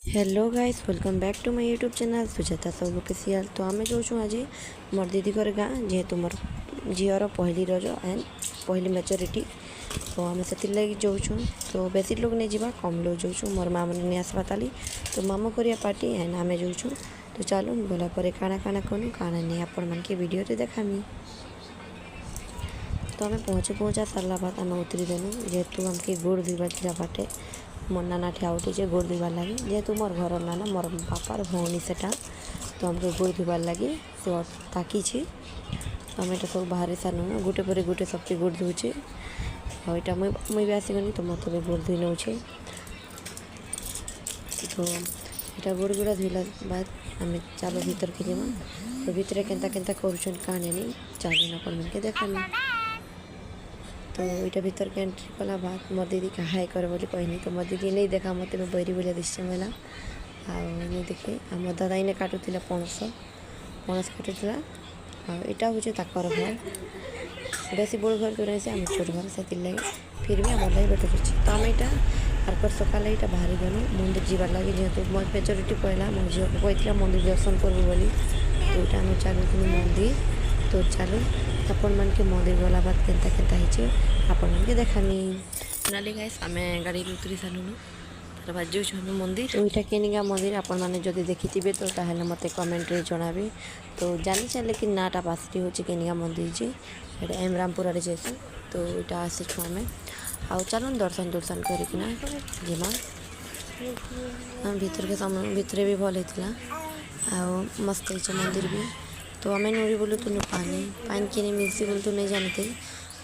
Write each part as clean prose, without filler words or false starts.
Hello guys, welcome back to my YouTube channel Sujata सब official. तो आम जाऊँ आज मोर दीदी घर गाँ जेहेतु मोर झीवर पहली रज एंड पहली मेचोरिटी। तो आम से लगे जाऊँ। तो बेसी लोग नहीं जावा, कम लोग जाऊँ। मोर माँ मैंने नहीं आसवा ताली तो मामू करिया पार्टी एंड आम जाऊँ। तो चलो गला पर काଣା काଣା करूँ काଣା नहीं आपण मन के वीडियो देखामी। तो आम पहुँचा सारा बाद आम उतरी देलु जेहेतु आमके गोड़ धोवा जा बाटे मोर नाना ठिया उठे गोड़ धोबार लगे जेहेतु मोर घर नाना मोर बापार भौणी सेटा। तो आमके गोड़ धोबार लगे से ताकी तो आम सब बाहर सारू गोटे पर गोटे सबके गोड़ धोचे। यहाँ मुई भी आसगनी तो मत भी गोड़ धोई नौचे। तो यहाँ गोड़ गुड़ा धोला बाद आम चलो भीतर के जीमा। तो भितर केन्ता केन्ता करुछन काने नहीं चलो अपन मन के देखा। तो यहाँ भीतर के एंट्री कला बाद मोर दीदी का हाई कर बोली कहनी तो मोर दीदी नहीं देखा मत बैरी बोलिया दृश्य मेला नहीं देखे। आम दादा इने काटुला पणस पणस काटुला। यहाँ हूँ ताकर घर बेसी बड़ घर तो नहीं से आम छोट घर से लगे फिर भी आम लगे बेटर अच्छे। तो आम यहाँ आरपर सकाल यहाँ बाहरी गलु मंदिर जीवार लगे जेहेतु मोर मेचोरिटी पहला मोर झील को कहला मंदिर दर्शन करूँ बोली। तो यहाँ आम चलुलु मंदिर। तो चलो आपण मन के मंदिर गला बाद केन्ता केन्ता होचे आपण मन के देखामी। नाली गाइस आम गाड़ी उतरी सारूँ तार बाद जो हम मंदिर। तो यहाँ केनिगा मंदिर आपण मैंने जदि देखिथे तो ताहले मत कमेंट रे जणाबे। तो जानी चाहिए कि नाटा पासटी हूँ केनिगा मंदिर जी ये एमरामपुर आड़े जैसे। तो यहाँ आसीचु आम आउ चलो दर्शन दर्शन करना जीमा। भीतर के समय भितर भी भल होता आउ मस्त हो मंदिर भी। तो आम नुरी बोलू तो पानी पानी किने मिलसी बोल तो नहीं जानते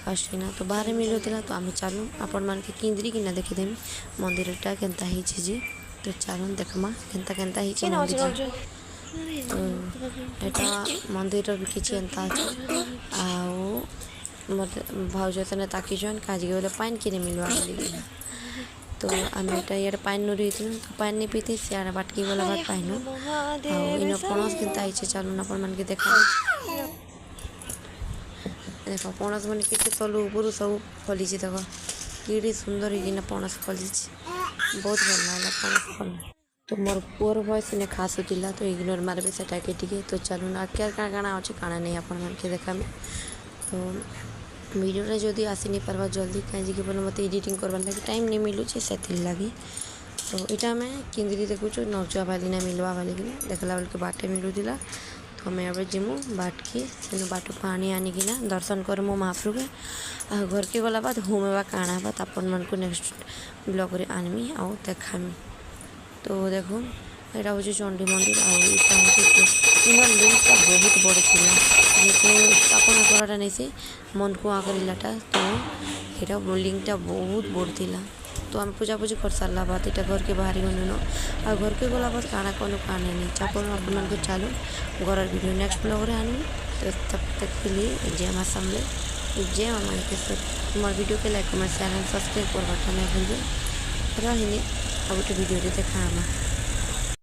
फर्स्ट ना तो बाहर मिलूला। तो आम चलू आपण मान के किंद्री किना देखीदेमी मंदिरटा केन्ता होची जी। तो चलो देखमा केन्ता केन्ता होची मंदिर। तो यहाँ मंदिर भी किसी एंता आउ भाउज से ताकीचन काजी बोले पानी किने मिलवा बोली। तो आम यहाँ पानी नुरी तो पानी नहीं पीते सियाड़ा बाटकी वाला बात पाइनु इन पणस केन्ता होचे चलो अपन मन के देखा। देख पणस मन के तलु ऊपर सब फली देख कि सुंदर होना पणस फली बहुत भल लगा पणस फल। तो मोर पुअर भयस ने खास होता तो इग्नोर मारबे सेटा के टिके। तो चलू ना क्या काଣା अच्छे काଣା नहीं अपन मन के देखा। तो वीडियो जदि आसी नहीं पार्बा जल्दी कहीं कि बोले मत एडिटिंग करवार लगे टाइम नहीं मिलूचे से लगी। तो यहाँ आम किंदरी देखु नौचुआ वाली ना मिलवा वाली कि देखला बेल के बाटे मिलूला। तो आम अब जीमु बाट के से बाट पानी आनिकिना दर्शन कर मो महाप्रभु के घर के गला बाद होमेवा काଣା बात अपन मन को नेक्स्ट ब्लॉग रे आनमी आउ देखामी। तो देखो यहाँ हूँ चंडी मंदिर आर लिंकटा बहुत बड़ थी स्थापना कराटा नहीं से मन को आकराटा। तो यहाँ लिंकटा बहुत बड़ थी। तो आम पूजा पूजी कर सारा बाद यहाँ घर के बाहर गलु आ घर के गला बाद काଣା कनु काणे नहीं चापन अपन को चलो घर वीडियो नेक्स्ट ब्लॉग रे आनी। तो तब तक के लिए जय माँ सामले जय माँ माइकेश्वर। तुम्हारे वीडियो के like comment share and subscribe करवाटा नहीं भूलिए रही अब वीडियो देखा।